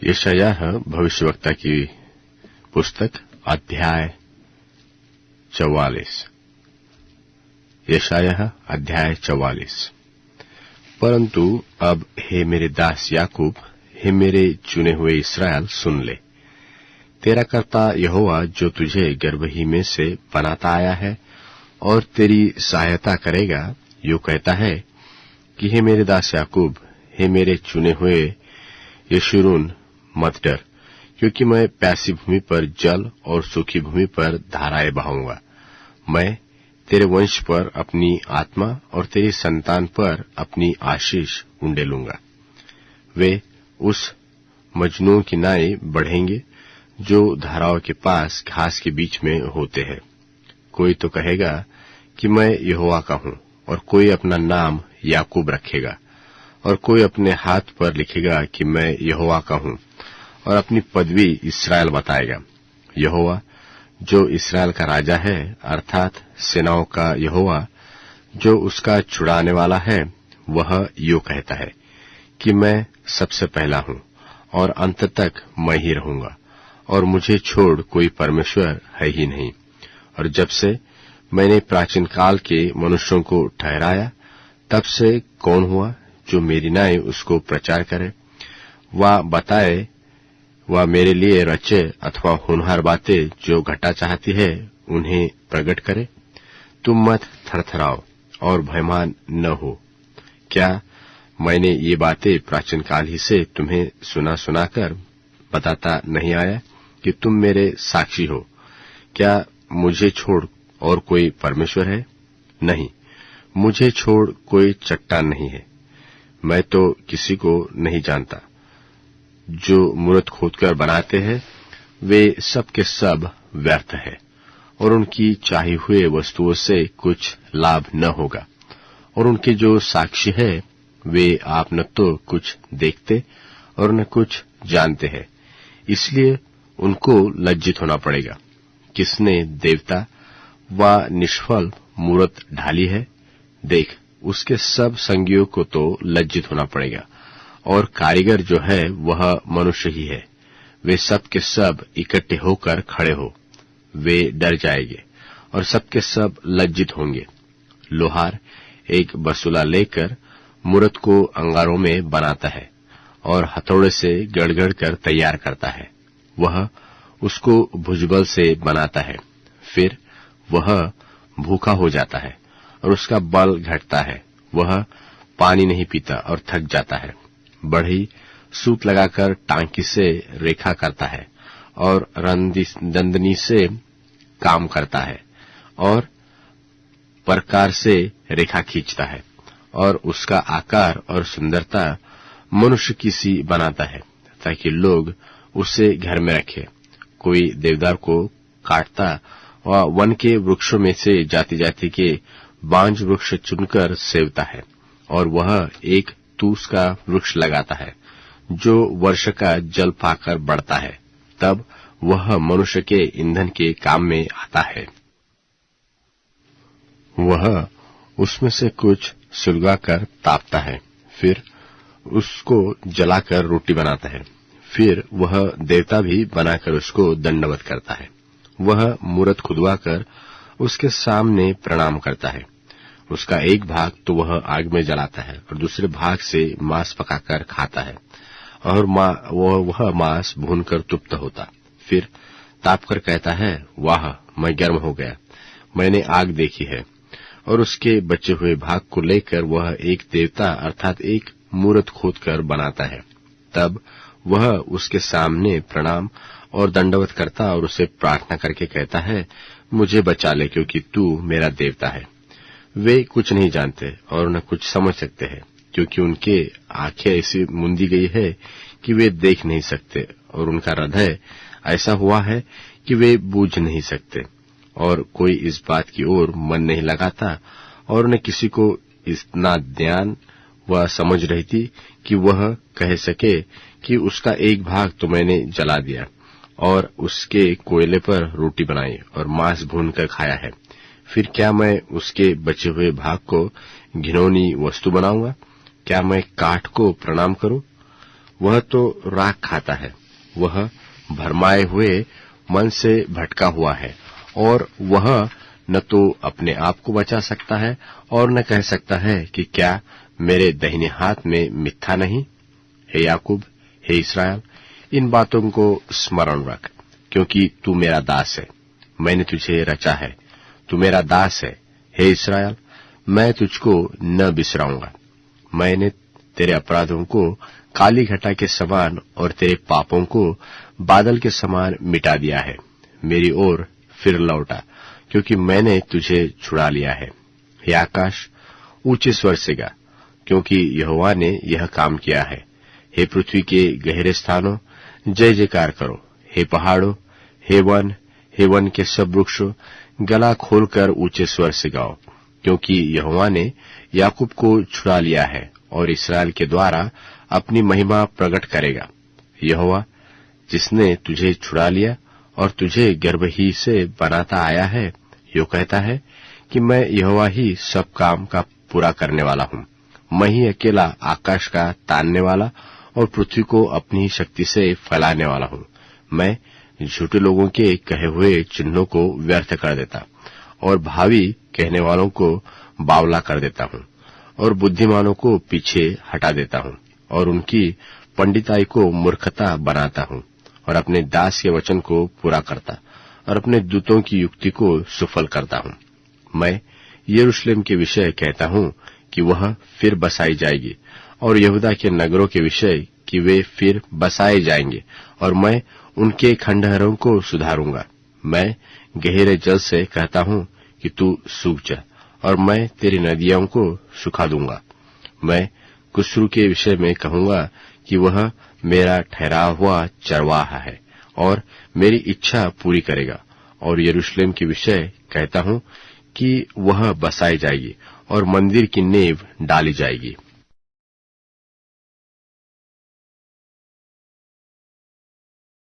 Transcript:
यशायाह भविष्यवक्ता की पुस्तक अध्याय 44। यशायाह अध्याय 44। परंतु अब हे मेरे दास याकूब, हे मेरे चुने हुए इस्राएल, सुन ले। तेरा कर्ता यहोवा जो तुझे गर्भ ही में से बनाता आया है और तेरी सहायता करेगा, यो कहता है कि हे मेरे दास याकूब, हे मेरे चुने हुए यशूरून, मत डर, क्योंकि मैं प्यासी भूमि पर जल और सूखी भूमि पर धाराएं बहाऊंगा। मैं तेरे वंश पर अपनी आत्मा और तेरी संतान पर अपनी आशीष उंडेलूंगा। वे उस मजनू की नाई बढ़ेंगे जो धाराओं के पास घास के बीच में होते हैं। कोई तो कहेगा कि मैं यहोवा का हूं, और कोई अपना नाम याकूब रखेगा, और कोई अपने हाथ पर लिखेगा कि मैं यहोवा का हूं, और अपनी पदवी इस्राएल बताएगा। यहोवा जो इस्राएल का राजा है, अर्थात सेनाओं का यहोवा जो उसका छुड़ाने वाला है, वह यो कहता है कि मैं सबसे पहला हूं और अंत तक मैं ही रहूंगा, और मुझे छोड़ कोई परमेश्वर है ही नहीं। और जब से मैंने प्राचीन काल के मनुष्यों को ठहराया, तब से कौन हुआ जो मेरी नाई उसको प्रचार करे, वह बताए, वह मेरे लिए रचे, अथवा होनहार बातें जो घटा चाहती है उन्हें प्रकट करे। तुम मत थरथराओ और भयमान न हो। क्या मैंने ये बातें प्राचीन काल ही से तुम्हें सुनाकर बताता नहीं आया कि तुम मेरे साक्षी हो? क्या मुझे छोड़ और कोई परमेश्वर है? नहीं, मुझे छोड़ कोई चट्टान नहीं है। मैं तो किसी को नहीं जानता। जो मूरत खोदकर बनाते हैं, वे सब के सब व्यर्थ है, और उनकी चाही हुए वस्तुओं से कुछ लाभ न होगा। और उनके जो साक्षी है, वे आप न तो कुछ देखते और न कुछ जानते हैं, इसलिए उनको लज्जित होना पड़ेगा। किसने देवता व निष्फल मूरत ढाली है? देख, उसके सब संगियों को तो लज्जित होना पड़ेगा। और कारीगर जो है वह मनुष्य ही है। वे सब के सब इकट्ठे होकर खड़े हो, वे डर जाएंगे और सबके सब लज्जित होंगे। लोहार एक बसूला लेकर मूरत को अंगारों में बनाता है और हथौड़े से गड़गड़ कर तैयार करता है। वह उसको भुजबल से बनाता है, फिर वह भूखा हो जाता है और उसका बल घटता है। वह पानी नहीं पीता और थक जाता है। बढ़ई सूत लगाकर टांकी से रेखा करता है और दंदनी से काम करता है और प्रकार से रेखा खींचता है, और उसका आकार और सुंदरता मनुष्य की सी बनाता है, ताकि लोग उसे घर में रखे। कोई देवदार को काटता और वन के वृक्षों में से जाति जाति के बांज वृक्ष चुनकर सेवता है, और वह एक तूस का वृक्ष लगाता है जो वर्ष का जल पाकर बढ़ता है। तब वह मनुष्य के ईंधन के काम में आता है। वह उसमें से कुछ सुलगाकर तापता है, फिर उसको जलाकर रोटी बनाता है। फिर वह देवता भी बनाकर उसको दंडवत करता है। वह मूरत खुदवाकर उसके सामने प्रणाम करता है। उसका एक भाग तो वह आग में जलाता है और दूसरे भाग से मांस पकाकर खाता है, और वह मांस भूनकर तृप्त होता। फिर तापकर कहता है, वाह, मैं गर्म हो गया, मैंने आग देखी है। और उसके बचे हुए भाग को लेकर वह एक देवता अर्थात एक मूरत खोदकर बनाता है। तब वह उसके सामने प्रणाम और दंडवत करता और उसे प्रार्थना करके कहता है, मुझे बचा ले, क्योंकि तू मेरा देवता है। वे कुछ नहीं जानते और न कुछ समझ सकते हैं, क्योंकि उनके आंखें ऐसी मुंदी गई है कि वे देख नहीं सकते, और उनका हृदय ऐसा हुआ है कि वे बूझ नहीं सकते। और कोई इस बात की ओर मन नहीं लगाता, और न किसी को इतना ज्ञान व समझ रहती कि वह कह सके कि उसका एक भाग तो मैंने जला दिया और उसके कोयले पर रोटी बनाई और मांस भूनकर खाया है। फिर क्या मैं उसके बचे हुए भाग को घिनौनी वस्तु बनाऊंगा? क्या मैं काठ को प्रणाम करूं? वह तो राख खाता है वह भरमाए हुए मन से भटका हुआ है, और वह न तो अपने आप को बचा सकता है और न कह सकता है कि क्या मेरे दाहिने हाथ में मिथ्या नहीं। हे याकूब, हे इस्राएल, इन बातों को स्मरण रख, क्योंकि तू मेरा दास है, मैंने तुझे रचा है, तू मेरा दास है। हे इस्राएल, मैं तुझको न बिसराऊंगा। मैंने तेरे अपराधों को काली घटा के समान और तेरे पापों को बादल के समान मिटा दिया है। मेरी ओर फिर लौटा, क्योंकि मैंने तुझे छुड़ा लिया है। हे आकाश, ऊंचे स्वर से गा, क्योंकि यहोवा ने यह काम किया है। हे पृथ्वी के गहरे स्थानों, जय जयकार करो। हे पहाड़ों, हे वन के सब वृक्षों, गला खोलकर ऊंचे स्वर से गाओ, क्योंकि यहोवा ने याकूब को छुड़ा लिया है और इस्राएल के द्वारा अपनी महिमा प्रकट करेगा। यहोवा, जिसने तुझे छुड़ा लिया और तुझे गर्भ ही से बनाता आया है, यो कहता है कि मैं यहोवा ही सब काम का पूरा करने वाला हूँ। मैं ही अकेला आकाश का तानने वाला और पृथ्वी को अपनी शक्ति से फैलाने वाला हूँ। मैं झूठे लोगों के कहे हुए चिन्हों को व्यर्थ कर देता और भावी कहने वालों को बावला कर देता हूँ, और बुद्धिमानों को पीछे हटा देता हूँ, और उनकी पंडिताई को मूर्खता बनाता हूँ, और अपने दास के वचन को पूरा करता और अपने दूतों की युक्ति को सफल करता हूँ। मैं यरूशलेम के विषय कहता हूँ कि वह फिर बसाई जाएगी, और यहूदा के नगरों के विषय कि वे फिर बसाए जाएंगे, और मैं उनके खंडहरों को सुधारूंगा। मैं गहरे जल से कहता हूँ कि तू सूख जा, और मैं तेरी नदियों को सुखा दूंगा। मैं कुस्रू के विषय में कहूंगा कि वह मेरा ठहरा हुआ चरवाहा है और मेरी इच्छा पूरी करेगा। और यरूशलेम के विषय कहता हूँ कि वह बसाई जाएगी और मंदिर की नींव डाली जाएगी।